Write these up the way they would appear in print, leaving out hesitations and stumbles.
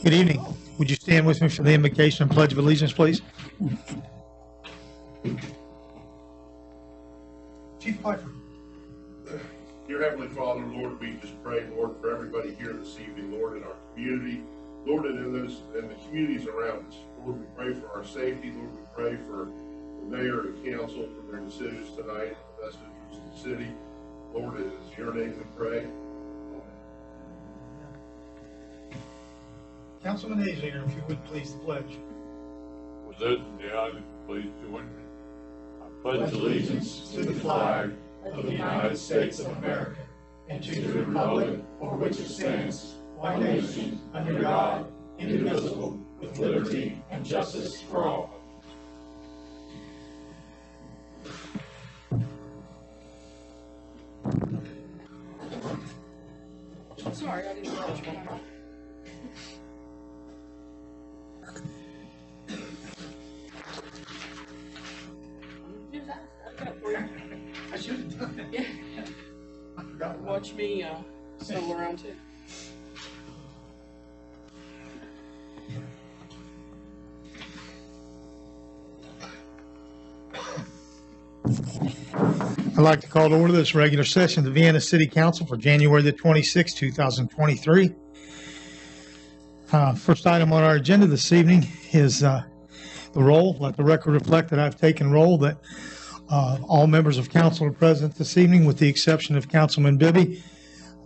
Good evening. Would you stand with me for the invocation and pledge of allegiance, please? Chief Piper. Dear Heavenly Father, Lord, we just pray, Lord, for everybody here this evening, Lord, in our community, Lord, and in the communities around us. Lord, we pray for our safety. Lord, we pray for the mayor and council for their decisions tonight, the best interests of the city. Lord, it is your name we pray. Councilman Azinger, if you would please the pledge. With those in the audience, please join me. I pledge allegiance to the flag of the United States of America and to the republic for which it stands, one nation, under God, indivisible, with liberty and justice for all. Sorry, I didn't realize you. I should have done it. Yeah. I forgot. Watch me stumble around too. I'd like to call to order this regular session of the Vienna City Council for January the 26th, 2023. First item on our agenda this evening is the roll. Let the record reflect that I've taken roll, that all members of council are present this evening with the exception of Councilman Bibby.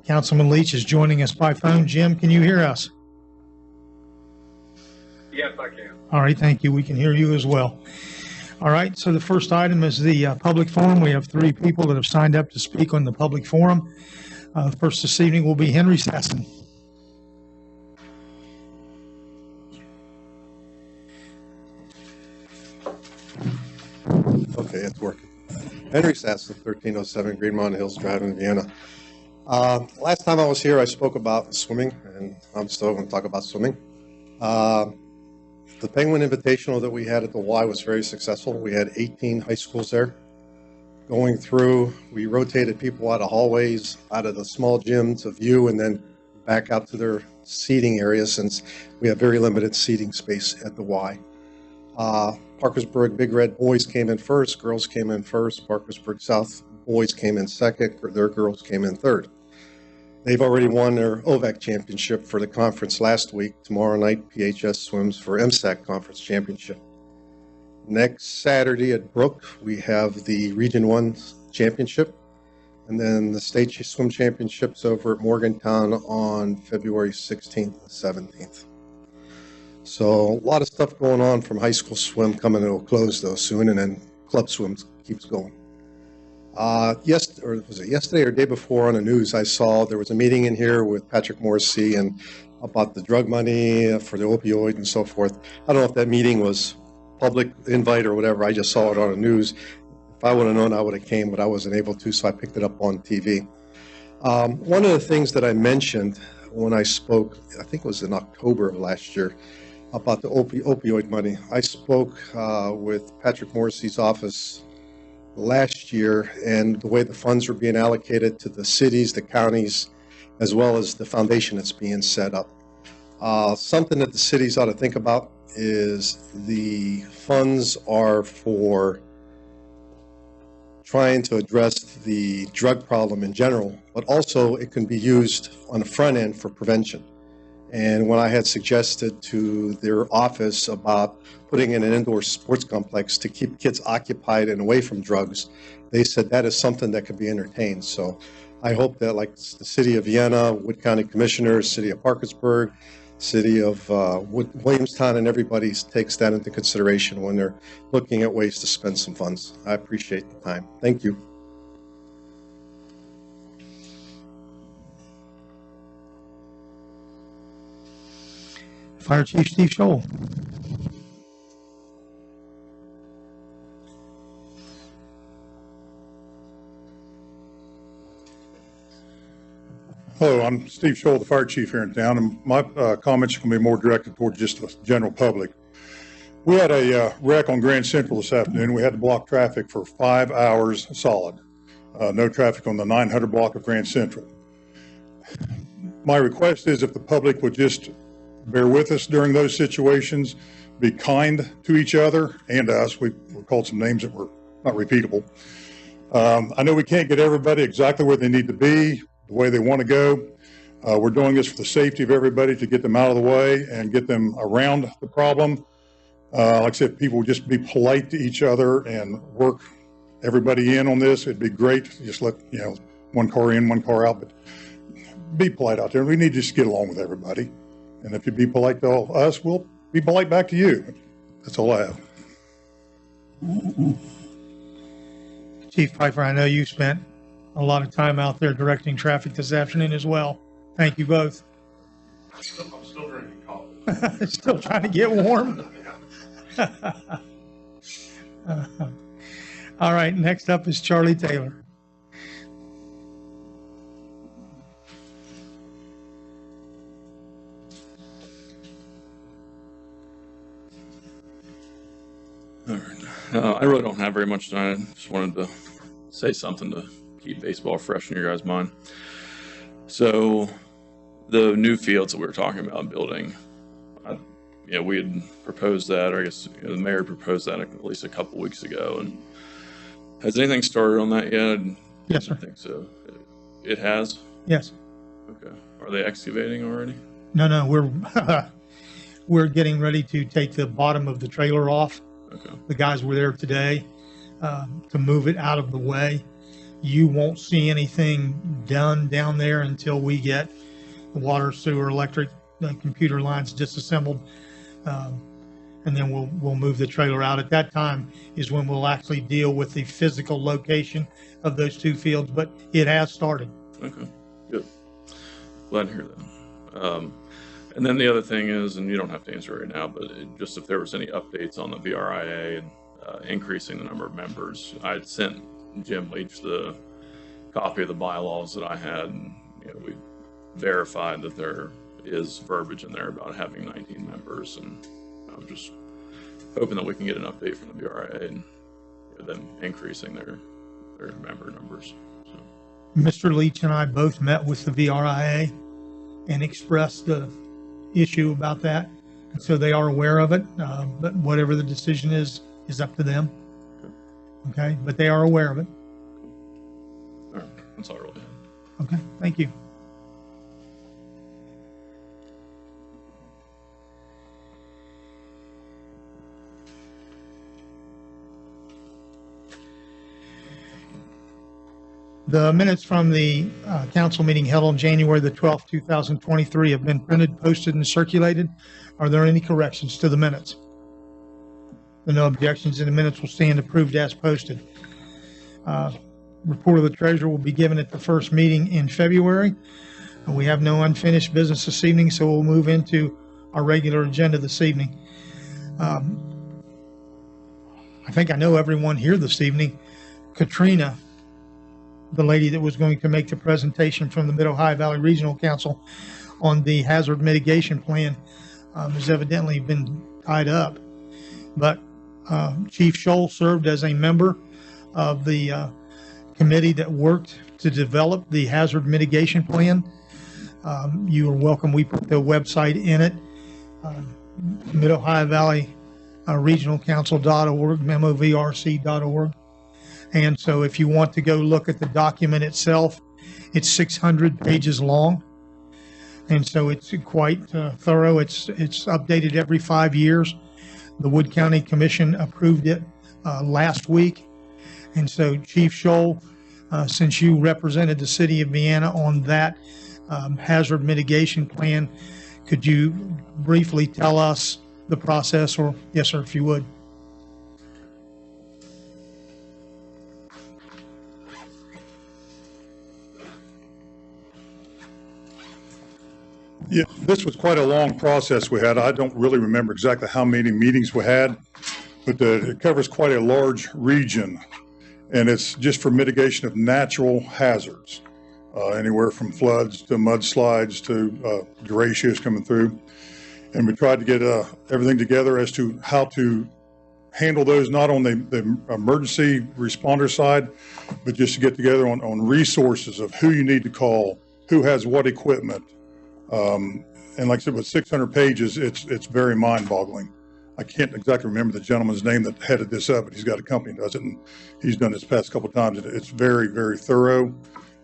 Councilman Leach is joining us by phone. Jim, can you hear us? Yes, I can. All right, thank you. We can hear you as well. All right, so the first item is the public forum. We have 3 people that have signed up to speak on the public forum. First this evening will be Henry Sasson. Okay, it's working. Henry Sasson, 1307 Greenmont Hills Drive in Vienna. Last time I was here, I spoke about swimming, and I'm still going to talk about swimming. The Penguin Invitational that we had at the Y was very successful. We had 18 high schools there. Going through, we rotated people out of hallways, out of the small gym to view, and then back out to their seating area since we have very limited seating space at the Y. Parkersburg Big Red boys came in first, girls came in first. Parkersburg South boys came in second, their girls came in third. They've already won their OVAC championship for the conference last week. Tomorrow night, PHS swims for MSAC conference championship. Next Saturday at Brook, we have the Region 1 championship, and then the state swim championships over at Morgantown on February 16th and 17th. So a lot of stuff going on from high school swim coming to a close though soon, and then club swim keeps going. Yesterday or day before on the news, I saw there was a meeting in here with Patrick Morrissey and about the drug money for the opioid and so forth. I don't know if that meeting was public invite or whatever. I just saw it on the news. If I would have known, I would have came, but I wasn't able to, so I picked it up on TV. One of the things that I mentioned when I spoke, I think it was in October of last year, about the opioid money. I spoke with Patrick Morrissey's office last year, and the way the funds were being allocated to the cities, the counties, as well as the foundation that's being set up. Something that the cities ought to think about is the funds are for trying to address the drug problem in general, but also it can be used on the front end for prevention. And when I had suggested to their office about putting in an indoor sports complex to keep kids occupied and away from drugs, they said that is something that could be entertained. So I hope that, like the city of Vienna, Wood County Commissioners, city of Parkersburg, city of Williamstown, and everybody takes that into consideration when they're looking at ways to spend some funds. I appreciate the time. Thank you. Fire Chief Steve Scholl. Hello, I'm Steve Scholl, the fire chief here in town, and my comments are going to be more directed toward just the general public. We had a wreck on Grand Central this afternoon. We had to block traffic for 5 hours solid. no traffic on the 900 block of Grand Central. My request is if the public would just bear with us during those situations, be kind to each other and us. We were called some names that were not repeatable. I know we can't get everybody exactly where they need to be, the way they want to go. We're doing this for the safety of everybody, to get them out of the way and get them around the problem. Like I said, people just be polite to each other and work everybody in on this. It'd be great to just let, one car in, one car out, but be polite out there. We need to just get along with everybody. And if you be polite to us, we'll be polite back to you. That's all I have. Chief Pfeiffer, I know you spent a lot of time out there directing traffic this afternoon as well. Thank you both. I'm still drinking coffee. Still trying to get warm. All right, next up is Charlie Taylor. All right. I really don't have very much tonight. I just wanted to say something to keep baseball fresh in your guys' mind. So, the new fields that we were talking about building, we had proposed that, or I guess the mayor proposed that at least a couple weeks ago. And has anything started on that yet? Yes, sir. I think so. It has? Yes. Okay. Are they excavating already? No, we're getting ready to take the bottom of the trailer off. Okay. The guys were there today to move it out of the way. You won't see anything done down there until we get the water, sewer, electric, computer lines disassembled, and then we'll move the trailer out. At that time is when we'll actually deal with the physical location of those two fields, but it has started. Okay, good. Glad to hear that. And then the other thing is, and you don't have to answer right now, but just if there was any updates on the VRIA and increasing the number of members. I'd sent Jim Leach the copy of the bylaws that I had, and we verified that there is verbiage in there about having 19 members, and I was just hoping that we can get an update from the VRIA and them increasing their member numbers. So. Mr. Leach and I both met with the VRIA and expressed the issue about that, and so they are aware of it, but whatever the decision is up to them. Okay, but they are aware of it. All right, that's all I really had. Okay, thank you. The minutes from the council meeting held on January the 12th, 2023 have been printed, posted, and circulated. Are there any corrections to the minutes? There are no objections, and the minutes will stand approved as posted. Report of the treasurer will be given at the first meeting in February. We have no unfinished business this evening, so we'll move into our regular agenda this evening. I think I know everyone here this evening. Katrina, the lady that was going to make the presentation from the Mid-Ohio Valley Regional Council on the hazard mitigation plan, has evidently been tied up. But Chief Scholl served as a member of the committee that worked to develop the hazard mitigation plan. You are welcome. We put the website in it, Mid-Ohio Valley Regional Council.org, memovrc.org. And so if you want to go look at the document itself, it's 600 pages long. And so it's quite thorough. It's updated every 5 years. The Wood County Commission approved it last week. And so Chief Scholl, since you represented the city of Vienna on that hazard mitigation plan, could you briefly tell us the process, or yes, sir, if you would. Yeah, this was quite a long process we had. I don't really remember exactly how many meetings we had, but it covers quite a large region, and it's just for mitigation of natural hazards, anywhere from floods to mudslides to derechos coming through. And we tried to get everything together as to how to handle those not on the emergency responder side, but just to get together on resources of who you need to call, who has what equipment. And like I said, with 600 pages, it's very mind-boggling. I can't exactly remember the gentleman's name that headed this up, but he's got a company that does it, and he's done this past couple of times. It's very, very thorough.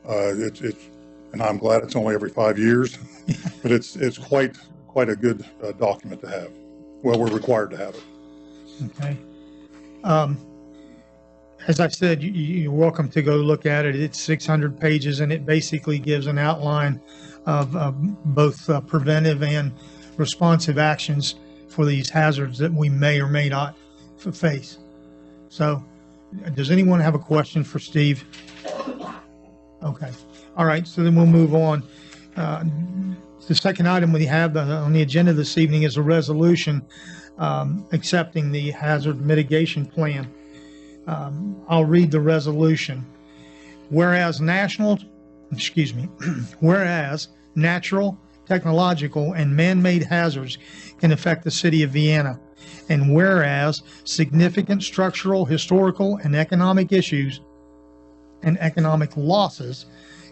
And I'm glad it's only every 5 years, but it's quite a good document to have. Well, we're required to have it. Okay. As I said, you're welcome to go look at it. It's 600 pages, and it basically gives an outline of both preventive and responsive actions for these hazards that we may or may not face. So, does anyone have a question for Steve? Okay. All right, so then we'll move on. The second item we have on the agenda this evening is a resolution accepting the hazard mitigation plan. I'll read the resolution. Whereas whereas natural, technological, and man-made hazards can affect the city of Vienna, and whereas significant structural, historical, and economic issues and economic losses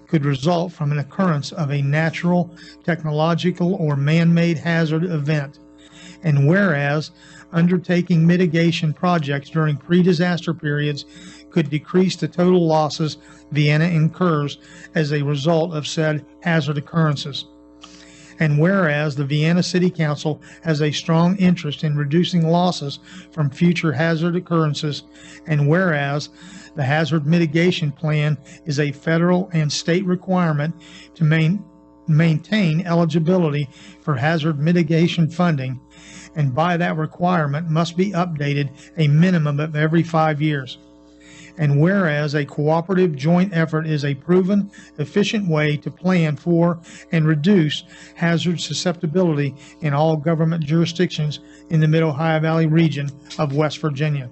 could result from an occurrence of a natural, technological, or man-made hazard event, and whereas undertaking mitigation projects during pre-disaster periods could decrease the total losses Vienna incurs as a result of said hazard occurrences. And whereas the Vienna City Council has a strong interest in reducing losses from future hazard occurrences, and whereas the hazard mitigation plan is a federal and state requirement to maintain eligibility for hazard mitigation funding, and by that requirement must be updated a minimum of every 5 years. And whereas a cooperative joint effort is a proven, efficient way to plan for and reduce hazard susceptibility in all government jurisdictions in the Mid-Ohio Valley region of West Virginia.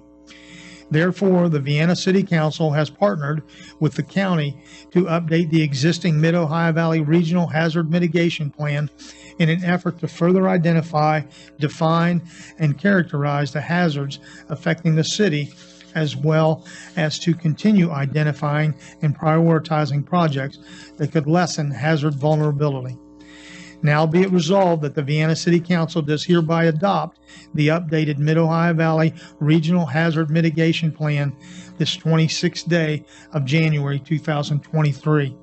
Therefore, the Vienna City Council has partnered with the county to update the existing Mid-Ohio Valley Regional Hazard Mitigation Plan in an effort to further identify, define, and characterize the hazards affecting the city, as well as to continue identifying and prioritizing projects that could lessen hazard vulnerability. Now be it resolved that the Vienna City Council does hereby adopt the updated Mid-Ohio Valley Regional Hazard Mitigation Plan this 26th day of January 2023.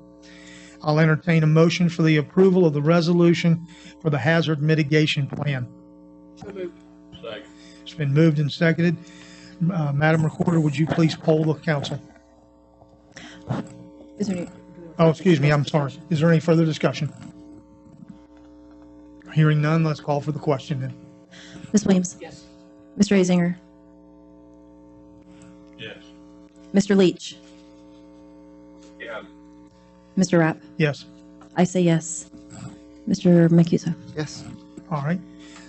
I'll entertain a motion for the approval of the resolution for the Hazard Mitigation Plan. So moved. Second. It's been moved and seconded. Madam Recorder, would you please poll the council? Is there any? Oh, excuse me, I'm sorry. Is there any further discussion? Hearing none, let's call for the question then. Ms. Williams? Yes. Mr. Azinger? Yes. Mr. Leach? Yes. Mr. Rapp? Yes. I say yes. Mr. Mancuso? Yes. All right.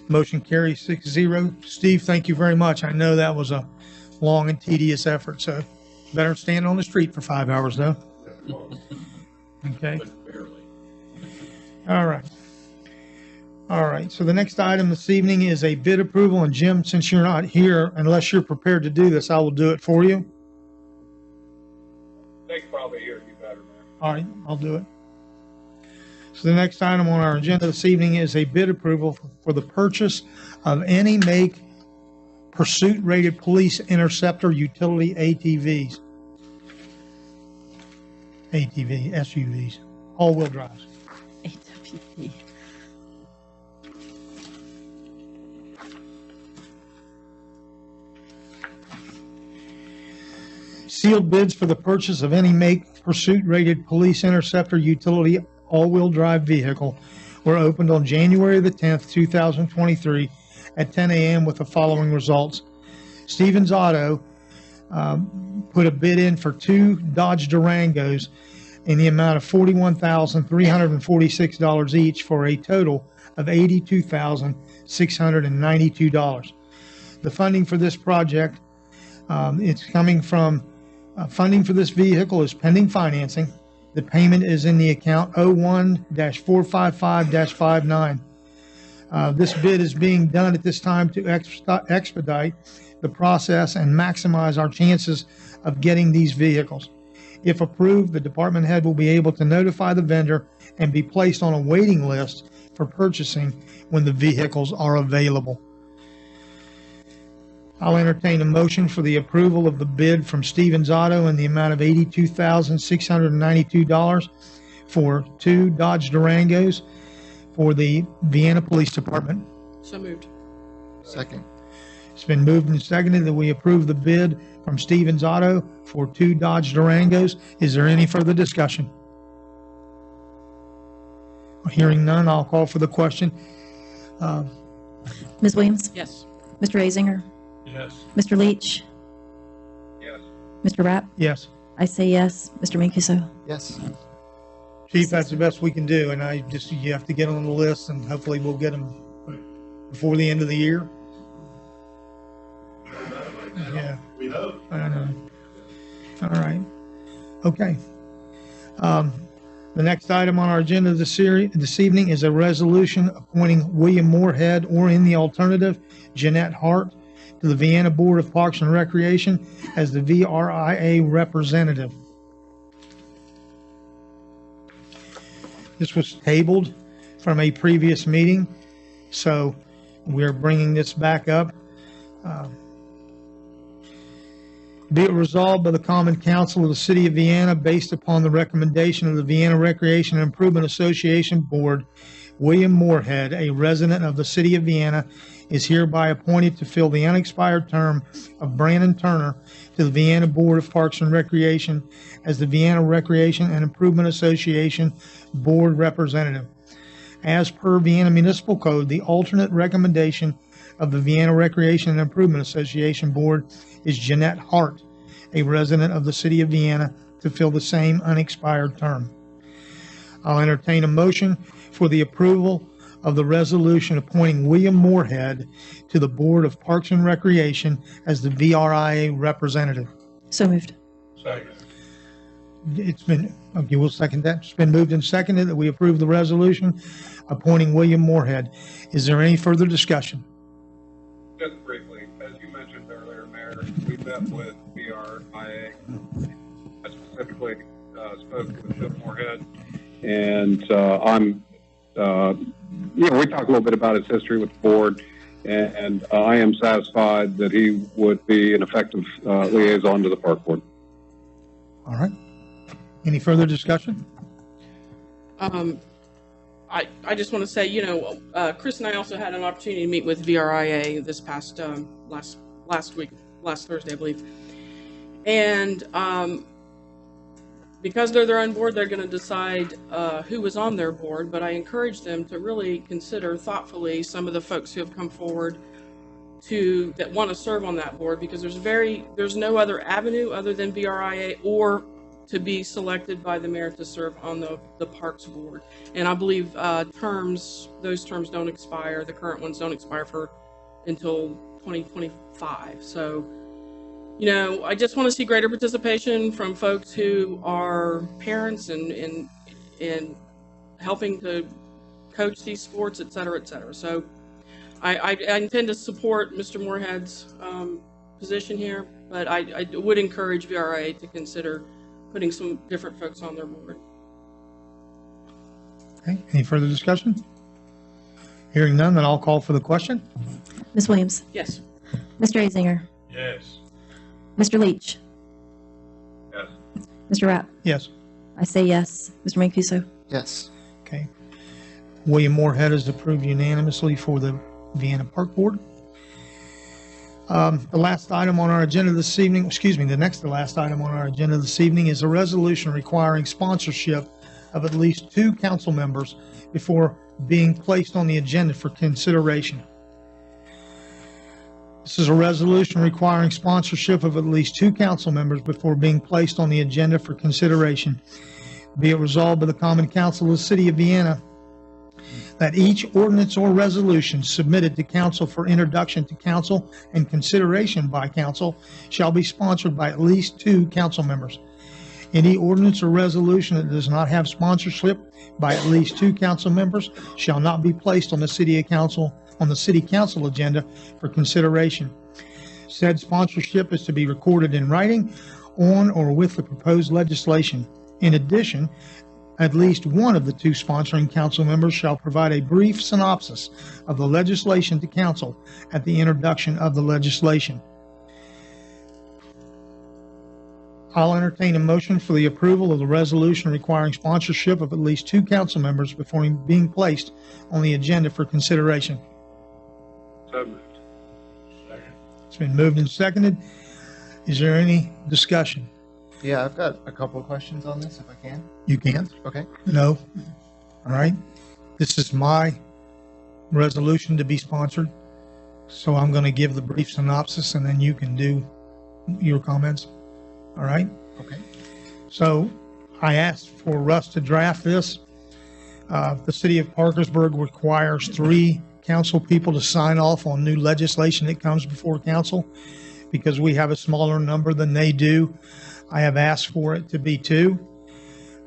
Motion carries 6-0. Steve, thank you very much. I know that was a long and tedious effort, so better stand on the street for 5 hours though. Okay. But barely. All right. All right. So the next item this evening is a bid approval. And Jim, since you're not here, unless you're prepared to do this, I will do it for you. Nick's probably here, you better, man. All right, I'll do it. So the next item on our agenda this evening is a bid approval for the purchase of any make pursuit-rated police interceptor utility ATVs. SUVs, all-wheel drives. AWP. Sealed bids for the purchase of any make pursuit-rated police interceptor utility all-wheel drive vehicle were opened on January the 10th, 2023 at 10 a.m. with the following results. Stevens Auto put a bid in for 2 Dodge Durangos in the amount of $41,346 each for a total of $82,692. The funding for this project, it's coming from funding for this vehicle is pending financing. The payment is in the account 01-455-59. This bid is being done at this time to expedite the process and maximize our chances of getting these vehicles. If approved, the department head will be able to notify the vendor and be placed on a waiting list for purchasing when the vehicles are available. I'll entertain a motion for the approval of the bid from Stevens Auto in the amount of $82,692 for 2 Dodge Durangos for the Vienna Police Department. So moved. Second. It's been moved and seconded that we approve the bid from Stevens Auto for 2 Dodge Durangos. Is there any further discussion? Hearing none, I'll call for the question. Ms. Williams? Yes. Mr. Azinger? Yes. Mr. Leach? Yes. Mr. Rapp? Yes. I say yes. Mr. Mancuso? Yes. Chief, that's the best we can do, and you have to get on the list, and hopefully we'll get them before the end of the year. Yeah. We hope. I know. All right. Okay. The next item on our agenda this evening is a resolution appointing William Moorhead, or in the alternative, Jeanette Hart, to the Vienna Board of Parks and Recreation as the VRIA representative. This was tabled from a previous meeting, so we're bringing this back up. Be it resolved by the Common Council of the City of Vienna, based upon the recommendation of the Vienna Recreation and Improvement Association Board, William Moorhead, a resident of the City of Vienna, is hereby appointed to fill the unexpired term of Brandon Turner to the Vienna Board of Parks and Recreation as the Vienna Recreation and Improvement Association Board Representative. As per Vienna Municipal Code, the alternate recommendation of the Vienna Recreation and Improvement Association Board is Jeanette Hart, a resident of the City of Vienna, to fill the same unexpired term. I'll entertain a motion for the approval of the resolution appointing William Moorhead to the Board of Parks and Recreation as the VRIA representative. So moved. Second. Okay, we'll second that. It's been moved and seconded that we approve the resolution appointing William Moorhead. Is there any further discussion? Just briefly, as you mentioned earlier, Mayor, we met with VRIA. I specifically spoke with Chip Moorhead, and we talked a little bit about his history with the board, and I am satisfied that he would be an effective liaison to the park board. All right. Any further discussion? I just want to say, Chris and I also had an opportunity to meet with VRIA this past last Thursday, I believe. And because they're on board, they're going to decide who was on their board. But I encourage them to really consider thoughtfully some of the folks who have come forward that want to serve on that board, because there's no other avenue other than VRIA or to be selected by the mayor to serve on the Parks Board. And I believe those terms don't expire. The current ones don't expire until 2025. So, I just want to see greater participation from folks who are parents and helping to coach these sports, et cetera, et cetera. So I intend to support Mr. Moorhead's position here, but I would encourage VRIA to consider putting some different folks on their board. Okay, any further discussion? Hearing none, then I'll call for the question. Ms. Williams? Yes. Mr. Azinger? Yes. Mr. Leach? Yes. Mr. Rapp? Yes. I say yes. Mr. Mancuso? Yes. Okay. William Moorhead is approved unanimously for the Vienna Park Board. The last item on our agenda this evening, the next to last item on our agenda this evening is a resolution requiring sponsorship of at least 2 council members before being placed on the agenda for consideration. This is a resolution requiring sponsorship of at least 2 council members before being placed on the agenda for consideration. Be it resolved by the Common Council of the City of Vienna that each ordinance or resolution submitted to council for introduction to council and consideration by council shall be sponsored by at least 2 council members. Any ordinance or resolution that does not have sponsorship by at least 2 council members shall not be placed on the city council agenda for consideration. Said sponsorship is to be recorded in writing on or with the proposed legislation. In addition, at least one of the 2 sponsoring council members shall provide a brief synopsis of the legislation to council at the introduction of the legislation. I'll entertain a motion for the approval of the resolution requiring sponsorship of at least 2 council members before being placed on the agenda for consideration. So moved. It's been moved and seconded. Is there any discussion? Yeah, I've got a couple of questions on this, if I can. You can't? Okay. No? All right. This is my resolution to be sponsored, so I'm going to give the brief synopsis, and then you can do your comments. All right? Okay. So I asked for Russ to draft this. The city of Parkersburg requires 3 council people to sign off on new legislation that comes before council. Because we have a smaller number than they do, I have asked for it to be 2.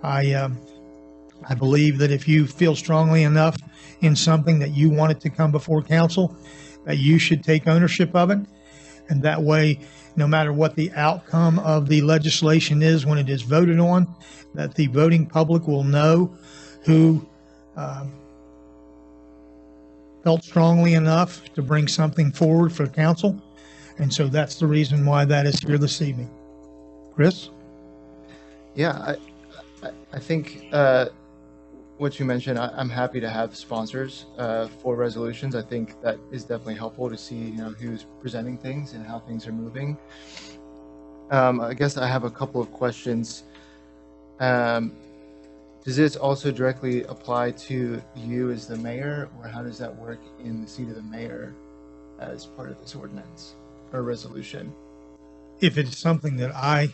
I believe that if you feel strongly enough in something that you want it to come before council, that you should take ownership of it. And that way, no matter what the outcome of the legislation is when it is voted on, that the voting public will know who felt strongly enough to bring something forward for council. And so that's the reason why that is here this evening. Chris? Yeah, I think what you mentioned, I'm happy to have sponsors for resolutions. I think that is definitely helpful to see, who's presenting things and how things are moving. I guess I have a couple of questions. Does this also directly apply to you as the mayor, or how does that work in the seat of the mayor as part of this ordinance or resolution? If it's something that I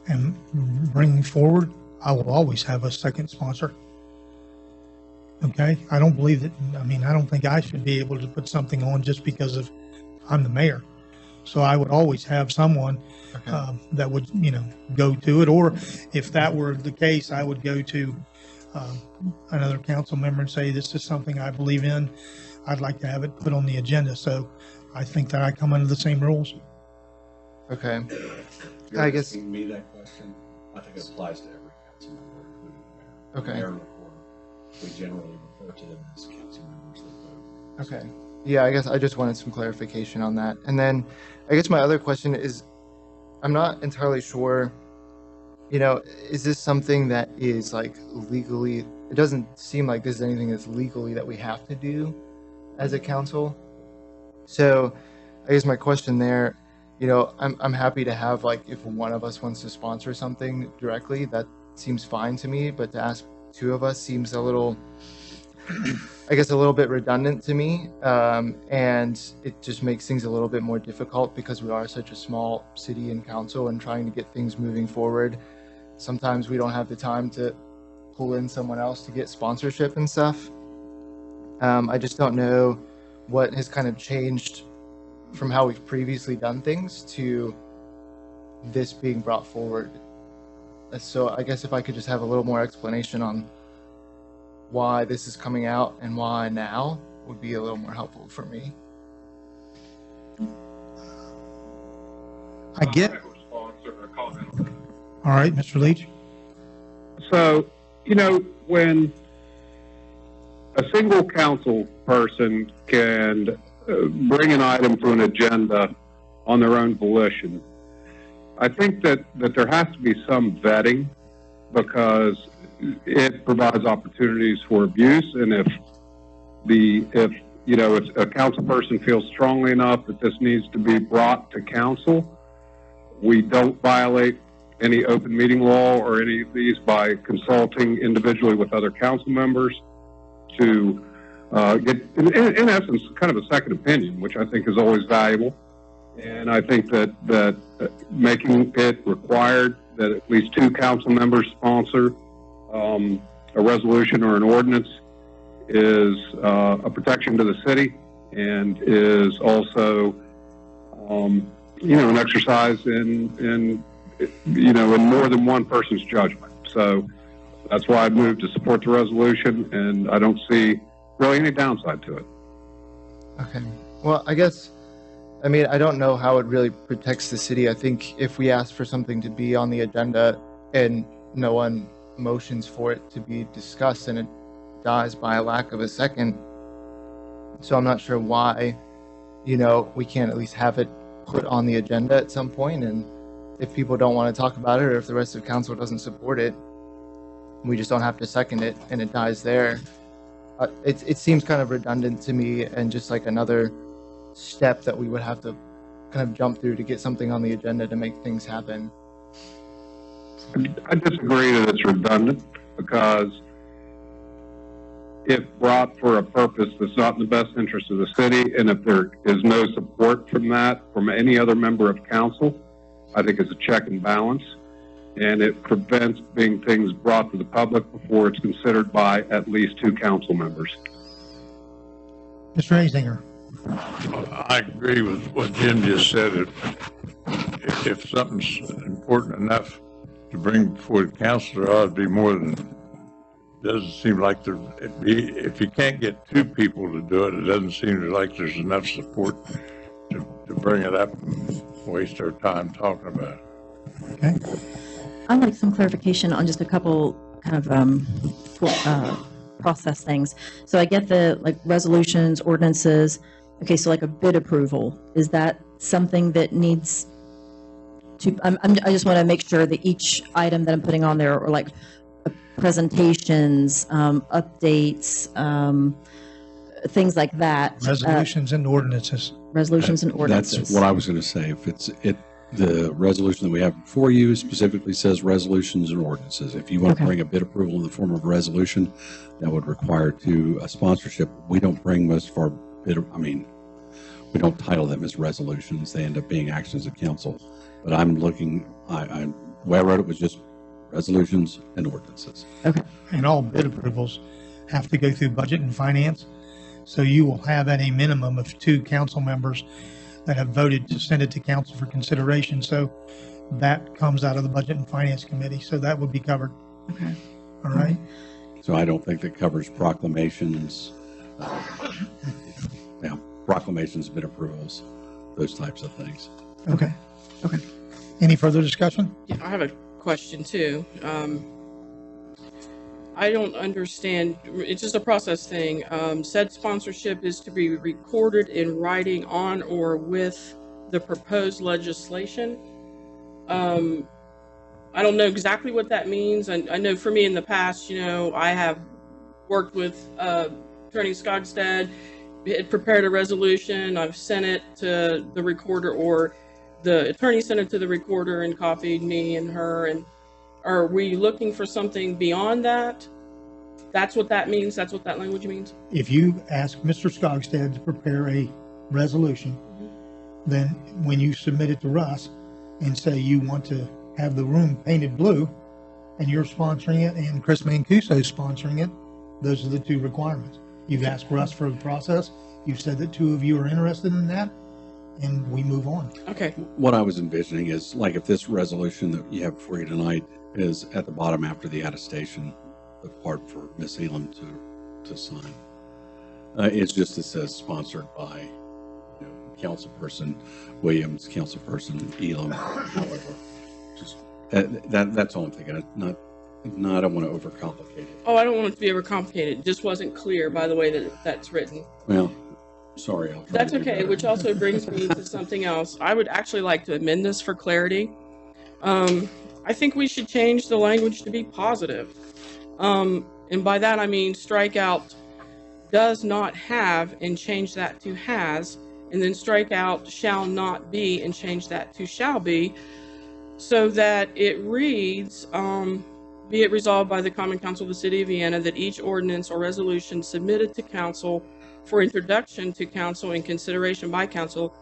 am bringing forward, I will always have a second sponsor. Okay? I don't believe that, I don't think I should be able to put something on just because of I'm the mayor. So I would always have someone that would, go to it. Or if that were the case, I would go to another council member and say, this is something I believe in. I'd like to have it put on the agenda. So I think that I come under the same rules. Okay. You're I guess. asking me that question. I think it applies to every council member, including the mayor. Okay. The mayor and recorder, we generally refer to them as council members that vote. Okay. Yeah, I guess I just wanted some clarification on that. And then I guess my other question is, I'm not entirely sure, is this something that is like legally, it doesn't seem like this is anything that's legally that we have to do as a council. So I guess my question there, I'm happy to have, like, if one of us wants to sponsor something directly, that seems fine to me, but to ask 2 of us seems a little bit redundant to me. And it just makes things a little bit more difficult because we are such a small city and council and trying to get things moving forward. Sometimes we don't have the time to pull in someone else to get sponsorship and stuff. I just don't know what has kind of changed from how we've previously done things to this being brought forward. So I guess if I could just have a little more explanation on why this is coming out and why now would be a little more helpful for me. I get. have a response or a comment on that. All right, Mr. Leach. So, when a single council person can bring an item to an agenda on their own volition, I think that there has to be some vetting, because it provides opportunities for abuse. And if a council person feels strongly enough that this needs to be brought to council, we don't violate any open meeting law or any of these by consulting individually with other council members to get, in essence, kind of a second opinion, which I think is always valuable. And I think that making it required that at least 2 council members sponsor a resolution or an ordinance is a protection to the city, and is also, an exercise in in more than one person's judgment. So that's why I moved to support the resolution, and I don't see really any downside to it. Okay. Well, I guess, I mean, I don't know how it really protects the city. I think if we ask for something to be on the agenda and no one motions for it to be discussed, and it dies by a lack of a second. So I'm not sure why, we can't at least have it put on the agenda at some point. And if people don't want to talk about it, or if the rest of council doesn't support it, we just don't have to second it and it dies there. It seems kind of redundant to me, and just like another step that we would have to kind of jump through to get something on the agenda to make things happen. I disagree that it's redundant, because if brought for a purpose that's not in the best interest of the city, and if there is no support from that from any other member of council, I think it's a check and balance, and it prevents being things brought to the public before it's considered by at least 2 council members. Mr. Azinger. I agree with what Jim just said. If something's important enough to bring before the council, there ought to be more than, doesn't seem like there, if you can't get 2 people to do it, it doesn't seem like there's enough support to bring it up and waste our time talking about it. Okay. I'd like some clarification on just a couple kind of process things. So I get the resolutions, ordinances. Okay, so like a bid approval, is that something that needs to, I just want to make sure that each item that I'm putting on there, or like presentations, updates, things like that. Resolutions and ordinances. Resolutions and ordinances. That's what I was going to say. If the resolution that we have before you specifically says resolutions and ordinances. If you want to bring a bid approval in the form of a resolution, that would require a sponsorship. We don't bring most of our we don't title them as resolutions. They end up being actions of council. But I'm looking, the way I wrote it was just resolutions and ordinances. Okay. And all bid approvals have to go through budget and finance. So you will have at a minimum of 2 council members that have voted to send it to council for consideration. So that comes out of the budget and finance committee. So that would be covered. Okay. All right. So I don't think that covers proclamations, proclamations, bid approvals, those types of things. Okay. Okay. Any further discussion? Yeah, I have a question too. I don't understand. It's just a process thing. Said sponsorship is to be recorded in writing on or with the proposed legislation. I don't know exactly what that means. I know for me in the past, I have worked with Attorney Skogstad, had prepared a resolution. I've sent it to the recorder, or the attorney sent it to the recorder and copied me and her. And are we looking for something beyond that? That's what that means? That's what that language means? If you ask Mr. Skogstad to prepare a resolution, then when you submit it to Russ and say you want to have the room painted blue, and you're sponsoring it and Chris Mancuso is sponsoring it, those are the 2 requirements. You've asked Russ for the process. You've said that 2 of you are interested in that, and we move on. Okay. What I was envisioning is, like, if this resolution that you have before you tonight is at the bottom after the attestation, the part for Ms. Elam to sign, it's just, it says sponsored by councilperson Williams, councilperson Elam, however. Just that's all I'm thinking. I don't want to overcomplicate it. Oh, I don't want it to be overcomplicated. It just wasn't clear by the way that that's written. Well, sorry. I'll try That's to do okay, better. which also brings me to something else. I would actually like to amend this for clarity. I think we should change the language to be positive. And by that I mean strike out does not have and change that to has, and then strike out shall not be and change that to shall be, so that it reads, be it resolved by the Common Council of the City of Vienna that each ordinance or resolution submitted to council for introduction to council and consideration by council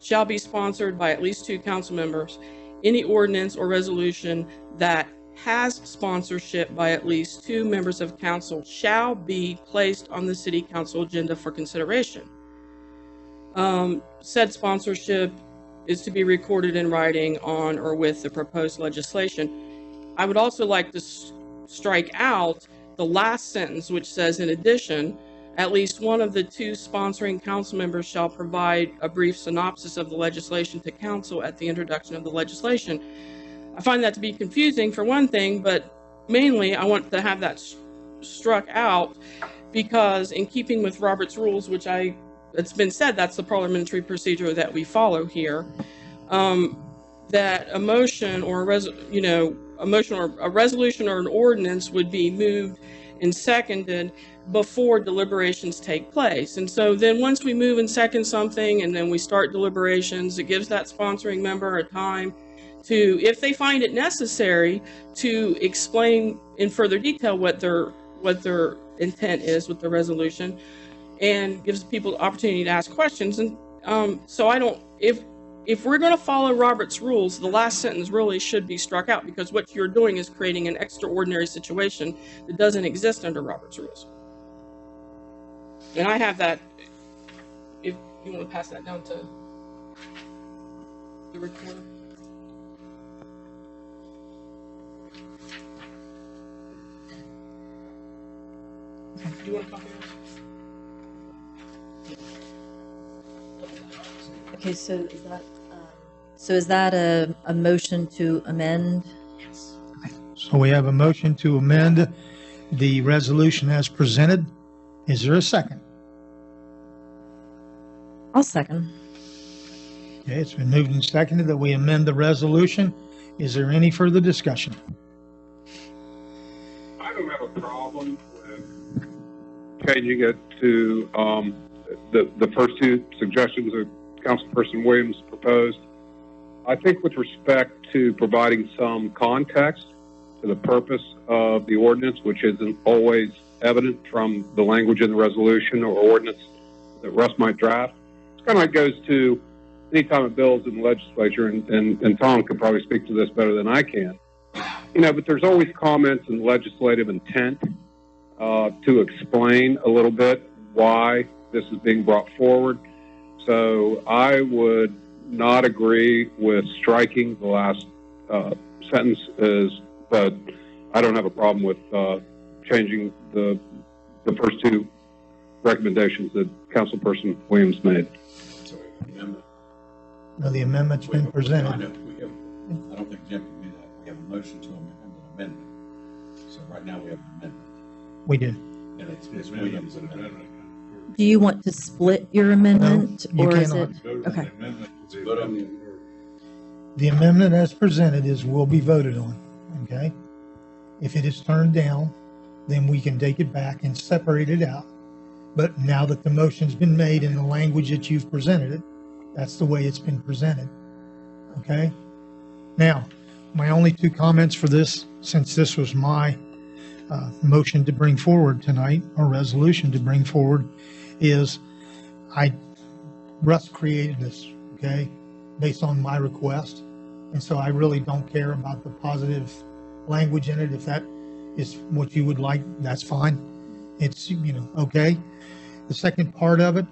shall be sponsored by at least 2 council members. Any ordinance or resolution that has sponsorship by at least 2 members of council shall be placed on the city council agenda for consideration. Said sponsorship is to be recorded in writing on or with the proposed legislation. I would also like to strike out the last sentence, which says, in addition, at least one of the two sponsoring council members shall provide a brief synopsis of the legislation to council at the introduction of the legislation. I find that to be confusing for one thing, but mainly I want to have that struck out because, in keeping with Robert's rules, which it's been said that's the parliamentary procedure that we follow here, that a motion or a resolution or an ordinance would be moved and seconded before deliberations take place. And so then once we move and second something and then we start deliberations, it gives that sponsoring member a time to, if they find it necessary, to explain in further detail what their intent is with the resolution, and gives people the opportunity to ask questions. And so if we're going to follow Robert's rules, the last sentence really should be struck out, because what you're doing is creating an extraordinary situation that doesn't exist under Robert's rules. And I have that, if you want to pass that down to the recorder. Do you want to copy this? Okay, so is that a motion to amend? Yes. So we have a motion to amend the resolution as presented. Is there a second? I'll second. Okay, it's been moved and seconded that we amend the resolution. Is there any further discussion? I don't have a problem with changing it to the first two suggestions that Councilperson Williams proposed. I think with respect to providing some context to the purpose of the ordinance, which isn't always evident from the language in the resolution or ordinance that Russ might draft, it's kind of like goes to any time a bill's in the legislature, and Tom could probably speak to this better than I can. But there's always comments and legislative intent to explain a little bit why this is being brought forward. So I would not agree with striking the last sentence, but I don't have a problem with changing the first two recommendations that Councilperson Williams made. So amendment. No, the amendment's been presented. I don't think Jim can do that. We have a motion to amend an amendment. So right now we have an amendment. We do. And it's Williams' amendment. Do you want to split your amendment, No, you or is cannot. it? Okay. Vote on the The amendment as presented will be voted on, okay? If it is turned down, then we can take it back and separate it out. But now that the motion's been made in the language that you've presented it, that's the way it's been presented, okay? Now, my only two comments for this, since this was my motion to bring forward tonight, or resolution to bring forward, is Russ created this, okay, based on my request. And so I really don't care about the positive language in it. If that is what you would like, that's fine. It's, okay. The second part of it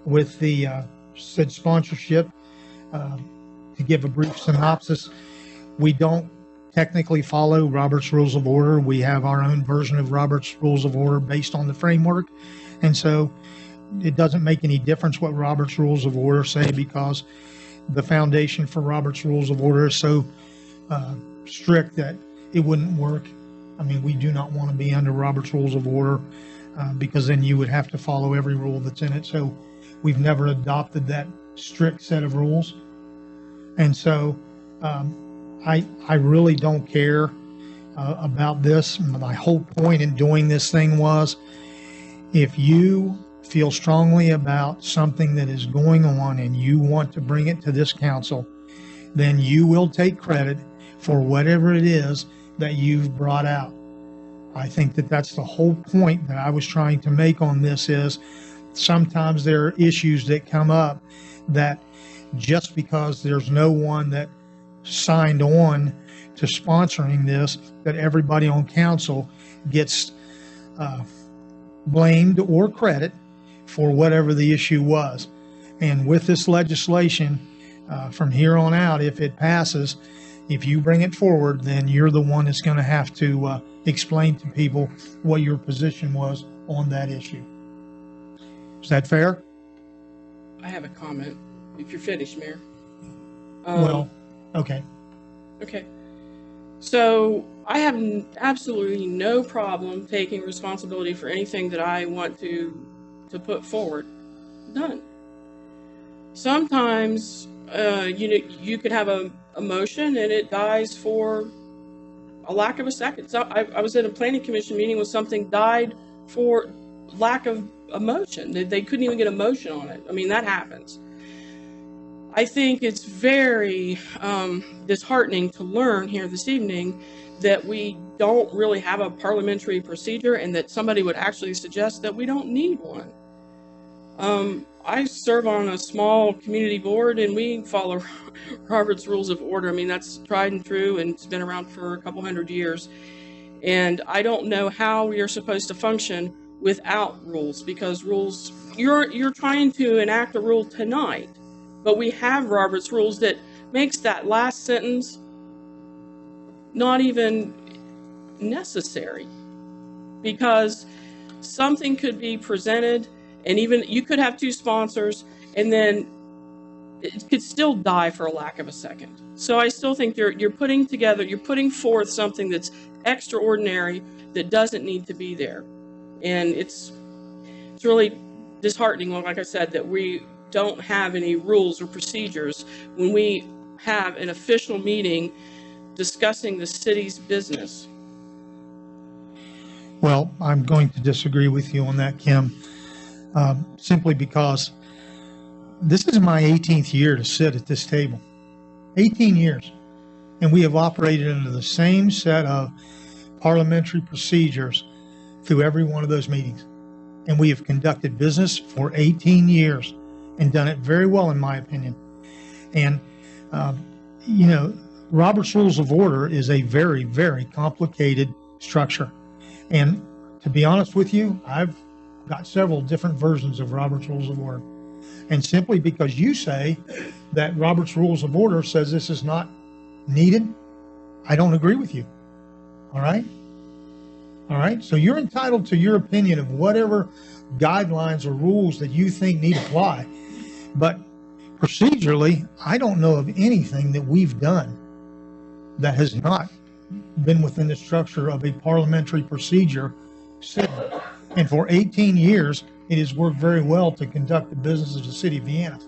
with the said sponsorship, to give a brief synopsis, we don't technically follow Robert's Rules of Order. We have our own version of Robert's Rules of Order based on the framework. And so it doesn't make any difference what Robert's Rules of Order say, because the foundation for Robert's Rules of Order is so strict that it wouldn't work. I mean, we do not want to be under Robert's Rules of Order because then you would have to follow every rule that's in it. So we've never adopted that strict set of rules. And so I really don't care about this. My whole point in doing this thing was, if you feel strongly about something that is going on and you want to bring it to this council, then you will take credit for whatever it is that you've brought out. I think that that's the whole point that I was trying to make on this, is sometimes there are issues that come up that just because there's no one that signed on to sponsoring this, that everybody on council gets blamed or credit for whatever the issue was. And with this legislation, from here on out, if it passes, if you bring it forward, then you're the one that's going to have to explain to people what your position was on that issue. Is that fair? I have a comment, if you're finished, Mayor. Well, okay. Okay. So I have absolutely no problem taking responsibility for anything that I want to put forward. None. Sometimes, you could have a motion and it dies for a lack of a second. So I was at a planning commission meeting where something died for lack of a motion. They couldn't even get a motion on it. I mean, that happens. I think it's very disheartening to learn here this evening that we don't really have a parliamentary procedure and that somebody would actually suggest that we don't need one. I serve on a small community board and we follow Robert's Rules of Order. I mean, that's tried and true and it's been around for a couple hundred years. And I don't know how we are supposed to function without rules, because rules, you're trying to enact a rule tonight, but we have Robert's Rules that makes that last sentence not even necessary, because something could be presented and even you could have two sponsors and then it could still die for a lack of a second. So I still think you're putting forth something that's extraordinary that doesn't need to be there. And it's really disheartening, like I said, that we don't have any rules or procedures when we have an official meeting discussing the city's business. Well, I'm going to disagree with you on that, Kim, simply because this is my 18th year to sit at this table. 18 years. And we have operated under the same set of parliamentary procedures through every one of those meetings. And we have conducted business for 18 years and done it very well, in my opinion. And, Robert's Rules of Order is a very, very complicated structure. And to be honest with you, I've got several different versions of Robert's Rules of Order. And simply because you say that Robert's Rules of Order says this is not needed, I don't agree with you. All right? All right? So you're entitled to your opinion of whatever guidelines or rules that you think need apply. But procedurally, I don't know of anything that we've done that has not been within the structure of a parliamentary procedure sitting. And for 18 years, it has worked very well to conduct the business of the city of Vienna.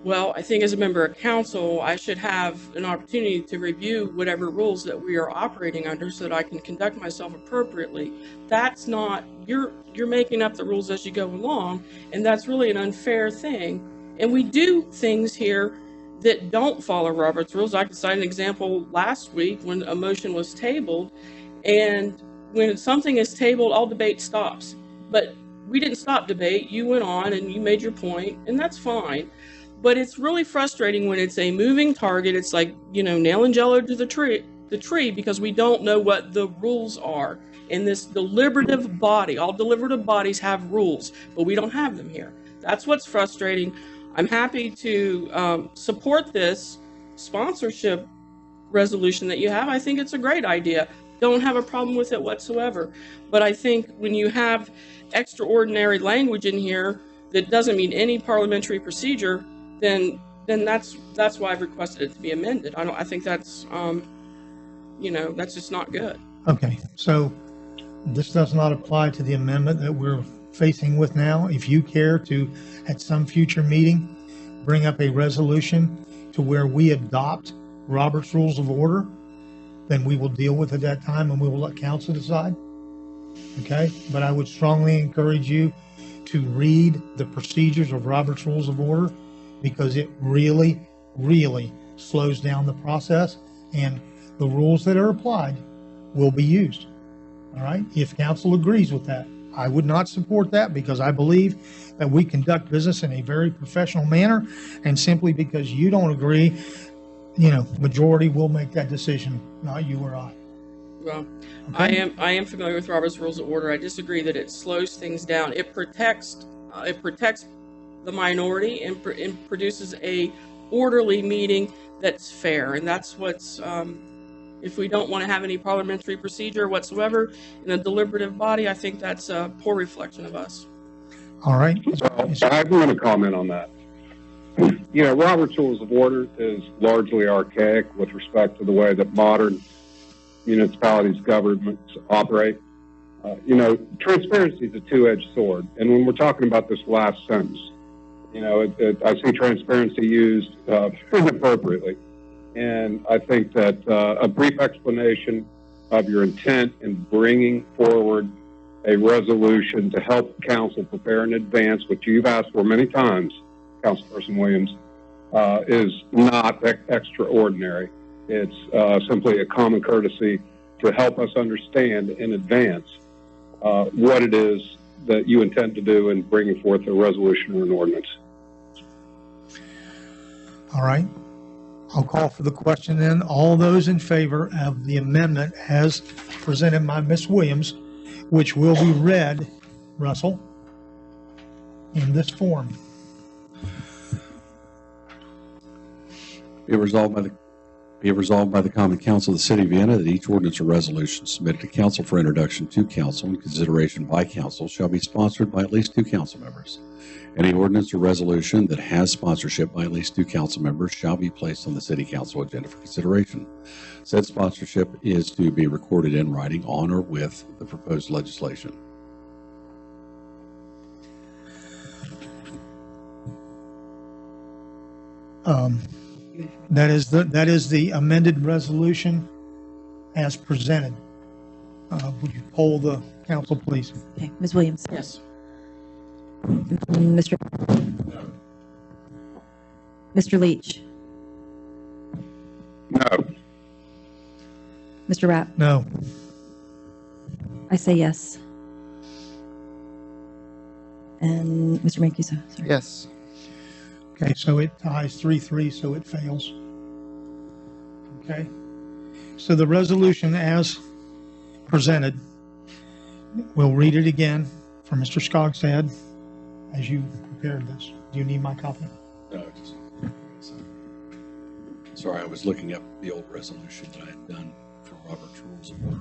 Well, I think as a member of council, I should have an opportunity to review whatever rules that we are operating under so that I can conduct myself appropriately. That's not, you're making up the rules as you go along, and that's really an unfair thing. And we do things here that don't follow Robert's Rules. I could cite an example last week when a motion was tabled, and when something is tabled, all debate stops. But we didn't stop debate. You went on and you made your point, and that's fine. But it's really frustrating when it's a moving target. It's like, nailing jello to the tree because we don't know what the rules are. In this deliberative body, all deliberative bodies have rules, but we don't have them here. That's what's frustrating. I'm happy to support this sponsorship resolution that you have. I think it's a great idea. Don't have a problem with it whatsoever. But I think when you have extraordinary language in here that doesn't mean any parliamentary procedure, then that's why I've requested it to be amended. I think that's that's just not good. Okay, so this does not apply to the amendment that we're facing with now. If you care to, at some future meeting, bring up a resolution to where we adopt Robert's Rules of Order, then we will deal with it at that time and we will let council decide. Okay, but I would strongly encourage you to read the procedures of Robert's Rules of Order, because it really, really slows down the process, and the rules that are applied will be used. All right, if council agrees with that. I would not support that because I believe that we conduct business in a very professional manner, and simply because you don't agree, majority will make that decision, not you or I. Well, Okay. I am familiar with Robert's Rules of Order. I disagree that it slows things down. It protects the minority and produces a orderly meeting that's fair. And that's what's, if we don't want to have any parliamentary procedure whatsoever in a deliberative body, I think that's a poor reflection of us. All right. Well, I want to comment on that. You know, Robert's Rules of Order is largely archaic with respect to the way that modern municipalities, governments operate. You know, transparency is a two-edged sword. And when we're talking about this last sentence, you know, I see transparency used inappropriately. And I think that a brief explanation of your intent in bringing forward a resolution to help council prepare in advance, which you've asked for many times, Councilperson Williams, is not extraordinary. It's simply a common courtesy to help us understand in advance what it is that you intend to do in bringing forth a resolution or an ordinance. All right. I'll call for the question then. All those in favor of the amendment as presented by Ms. Williams, which will be read, Russell, in this form. Be it resolved by the Common Council of the City of Vienna that each ordinance or resolution submitted to council for introduction to council and consideration by council shall be sponsored by at least 2 council members. Any ordinance or resolution that has sponsorship by at least 2 council members shall be placed on the City Council agenda for consideration. Said sponsorship is to be recorded in writing on or with the proposed legislation. That is the amended resolution as presented. Would you poll the council, please? Okay, Ms. Williams? Yes. Mr. Leach? No. Mr. Rapp? No. I say yes. And Mr. Mancuso? Sorry. Yes. Okay, so it ties 3-3, so it fails. Okay. So the resolution as presented, we'll read it again for Mr. Skogstad as you prepared this. Do you need my copy? No, sorry, I was looking up the old resolution that I had done for Robert's Rules of Order.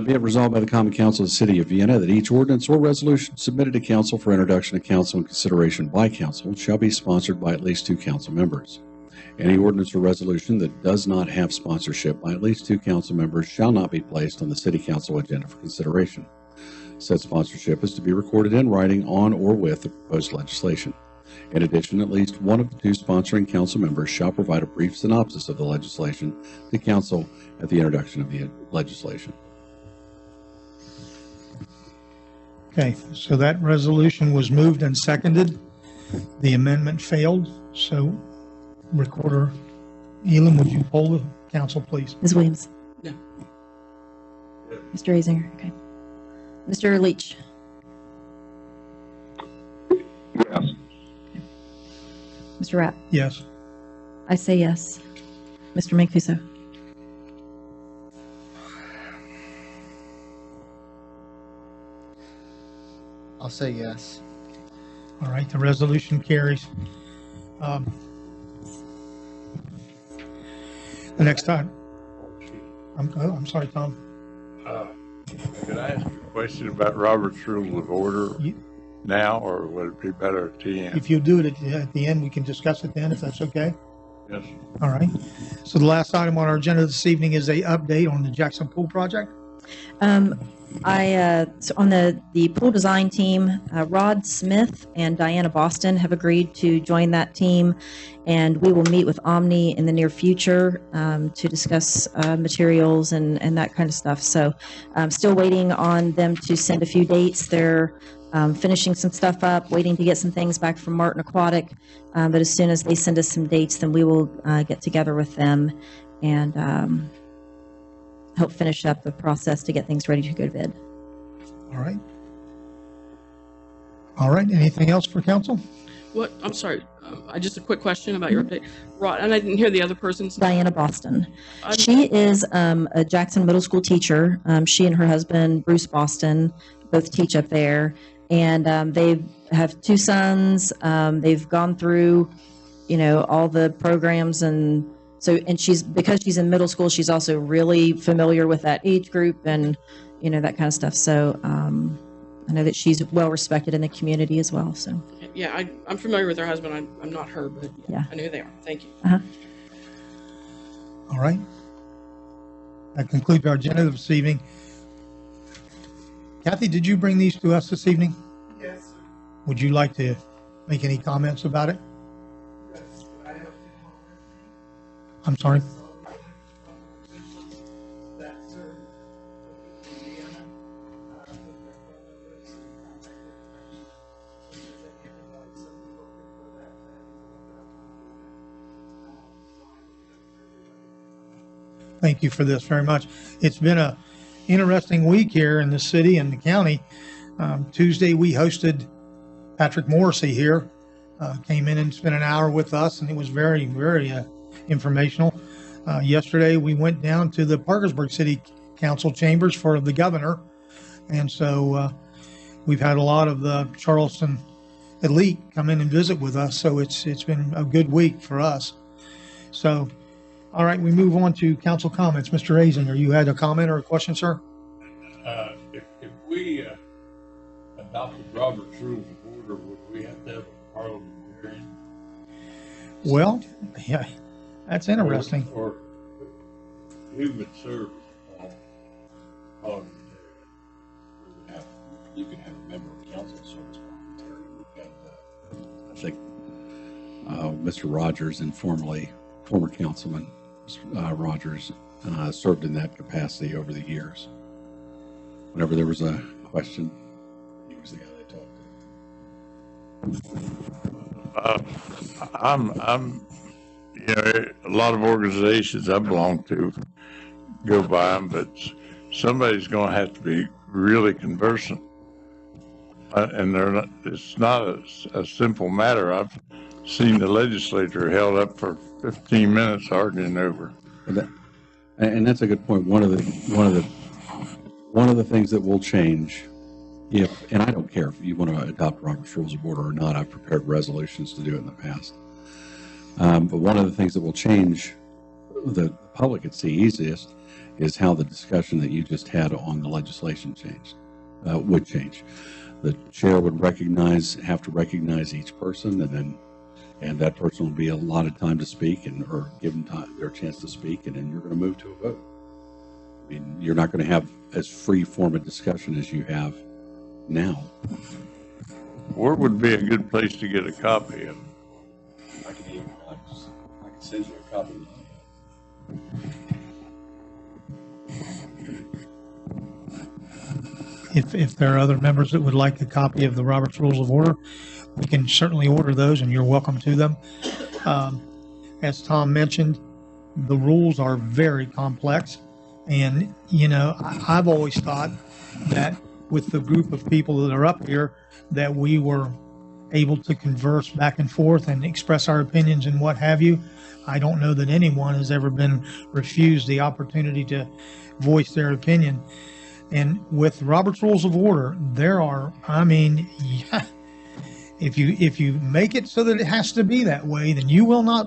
Be it resolved by the Common Council of the City of Vienna that each ordinance or resolution submitted to council for introduction to council and consideration by council shall be sponsored by at least 2 council members. Any ordinance or resolution that does not have sponsorship by at least 2 council members shall not be placed on the City Council agenda for consideration. Said sponsorship is to be recorded in writing on or with the proposed legislation. In addition, at least one of the 2 sponsoring council members shall provide a brief synopsis of the legislation to council at the introduction of the legislation. Okay, so that resolution was moved and seconded. The amendment failed. So Recorder Elam, would you poll the council, please? Ms. Williams? No. Mr. Azinger? Okay. Mr. Leach? Yes. Mr. Rapp? Yes. I say yes. Mr. Mancuso? I'll say yes. All right, the resolution carries. The next time. I'm sorry, Tom. Can I ask a question about Robert's Rules of Order now, or would it be better at the end? If you do it at the end, we can discuss it then, if that's okay. Yes. All right. So the last item on our agenda this evening is a update on the Jackson Pool project. So on the pool design team, Rod Smith and Diana Boston have agreed to join that team, and we will meet with Omni in the near future to discuss materials and that kind of stuff. So I'm still waiting on them to send a few dates. They're finishing some stuff up, waiting to get some things back from Martin Aquatic. But as soon as they send us some dates, then we will get together with them and help finish up the process to get things ready to go to bid. All right. All right. Anything else for council? What? I'm sorry. Just a quick question about your update. Rod, and I didn't hear the other person's name. Diana Boston. She is a Jackson Middle School teacher. She and her husband, Bruce Boston, both teach up there. And they have 2 sons. They've gone through, all the programs. And so, and because she's in middle school, she's also really familiar with that age group and, that kind of stuff. So I know that she's well respected in the community as well. So Yeah, I'm familiar with her husband. I'm not her, but Yeah. I know who they are. Thank you. All right. That concludes our agenda this evening. Kathy, did you bring these to us this evening? Yes, sir. Would you like to make any comments about it? Yes, I have been on I'm sorry. that, sir. In Vienna, with their phone numbers and contact information. So that they can invite some people for that. Thank you for this very much. It's been a interesting week here in the city and the county. Tuesday, we hosted Patrick Morrissey here, came in and spent an hour with us, and it was very, very informational. Yesterday, we went down to the Parkersburg City Council chambers for the governor, and so we've had a lot of the Charleston elite come in and visit with us, so it's been a good week for us. So, all right, we move on to council comments. Mr. Azinger, you had a comment or a question, sir? If we adopted Robert's Rules of Order, would we have to have a parliamentarian? Well, yeah, that's interesting. Or who would serve on parliamentarian? You can have a member of council serve as parliamentarian. We've got, I think, Mr. Rogers, informally, former councilman Rogers, served in that capacity over the years. Whenever there was a question, he was the guy they talked to. I'm, a lot of organizations I belong to go by them, but somebody's going to have to be really conversant. And it's not a simple matter. I've seen the legislature held up for 15 minutes arguing over. And that's a good point. One of the things that will change, and I don't care if you want to adopt Robert's Rules of Order or not. I've prepared resolutions to do it in the past. But one of the things that will change, the public could see easiest, is how the discussion that you just had on the legislation would change. The chair would have to recognize each person, and that person will be allotted time to speak or give them their chance to speak, and then you're going to move to a vote. I mean, you're not going to have as free form of discussion as you have now. Where would be a good place to get a copy of it? I can send you a copy. If there are other members that would like a copy of the Robert's Rules of Order, we can certainly order those, and you're welcome to them. As Tom mentioned, the rules are very complex, and I've always thought that with the group of people that are up here, that we were able to converse back and forth and express our opinions and what have you. I don't know that anyone has ever been refused the opportunity to voice their opinion. And with Robert's Rules of Order, if you make it so that it has to be that way, then you will not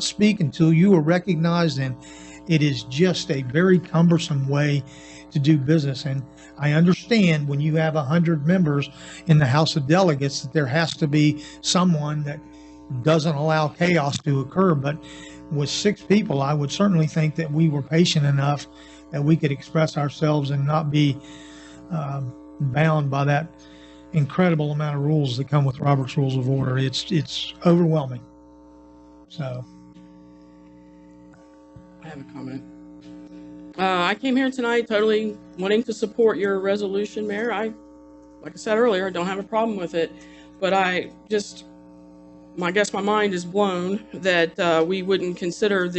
speak until you are recognized, and it is just a very cumbersome way to do business. And I understand when you have 100 members in the House of Delegates that there has to be someone that doesn't allow chaos to occur, but with 6 people, I would certainly think that we were patient enough that we could express ourselves and not be bound by that incredible amount of rules that come with Robert's Rules of Order. It's overwhelming. So, I have a comment. I came here tonight totally wanting to support your resolution, Mayor. Like I said earlier, I don't have a problem with it, but I guess my mind is blown that we wouldn't consider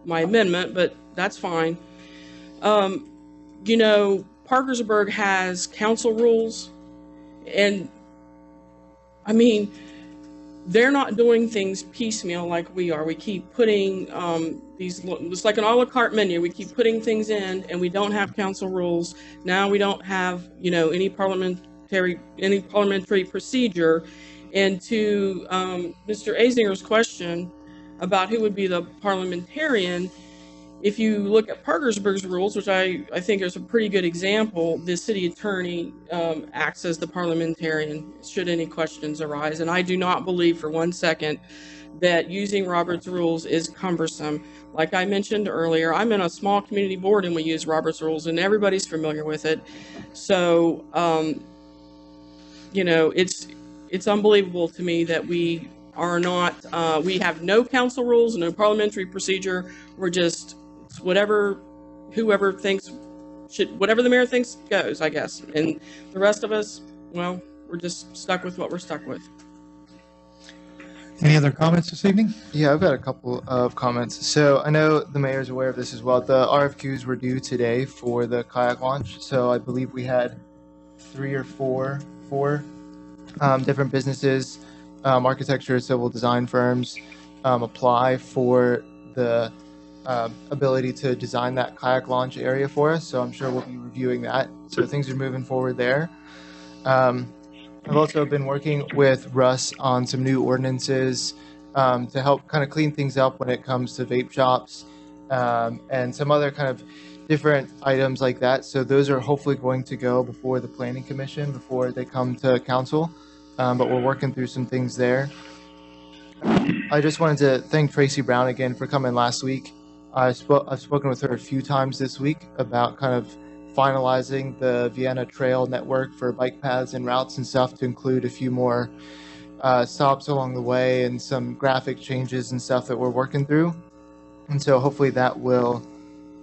my amendment, but that's fine. Parkersburg has council rules, and I mean, they're not doing things piecemeal like we are. We keep putting it's like an a la carte menu. We keep putting things in, and we don't have council rules. Now we don't have, any parliamentary procedure. And to Mr. Azinger's question about who would be the parliamentarian, if you look at Parkersburg's rules, which I think is a pretty good example, the city attorney acts as the parliamentarian should any questions arise. And I do not believe for 1 second that using Robert's rules is cumbersome. Like I mentioned earlier, I'm in a small community board and we use Robert's rules and everybody's familiar with it. So, it's unbelievable to me that we are not, we have no council rules, no parliamentary procedure. We're just whatever the mayor thinks goes, I guess. And the rest of us, well, we're just stuck with what we're stuck with. Any other comments this evening? Yeah, I've got a couple of comments. So I know the mayor's aware of this as well. The RFQs were due today for the kayak launch. So I believe we had 3 or 4 different businesses, architecture, civil design firms apply for the ability to design that kayak launch area for us. So I'm sure we'll be reviewing that. So things are moving forward there. I've also been working with Russ on some new ordinances to help kind of clean things up when it comes to vape shops and some other kind of different items like that. So those are hopefully going to go before the Planning Commission, before they come to council. But we're working through some things there. I just wanted to thank Tracy Brown again for coming last week. I've spoken with her a few times this week about kind of finalizing the Vienna trail network for bike paths and routes and stuff to include a few more stops along the way and some graphic changes and stuff that we're working through. And so hopefully that will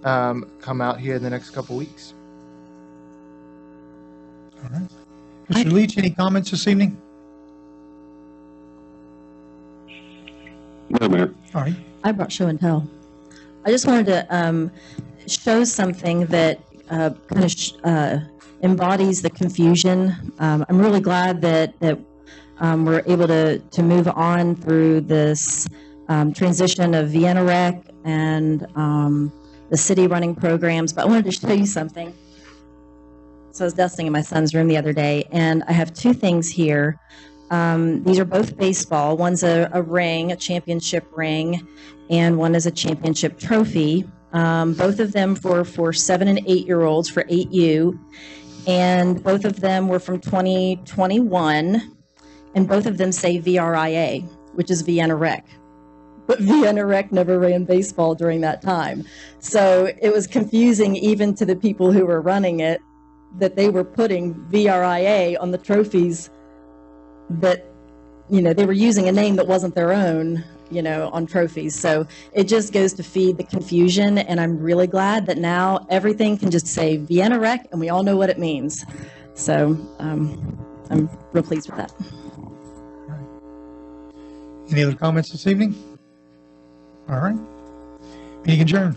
come out here in the next couple weeks. All right. Mr. Leach, any comments this evening? No, Mayor. All right. I brought show and tell. I just wanted to show something that kind of embodies the confusion. I'm really glad that we're able to move on through this transition of Vienna Rec and the city running programs. But I wanted to show you something. So I was dusting in my son's room the other day, and I have 2 things here. These are both baseball. One's a ring, a championship ring, and one is a championship trophy. Both of them were for 7 and 8-year-olds for 8U, and both of them were from 2021, and both of them say VRIA, which is Vienna Rec. But Vienna Rec never ran baseball during that time. So it was confusing even to the people who were running it that they were putting VRIA on the trophies that, they were using a name that wasn't their own, on trophies. So it just goes to feed the confusion. And I'm really glad that now everything can just say Vienna Rec and we all know what it means. So I'm real pleased with that. Any other comments this evening? All right. Meeting adjourned.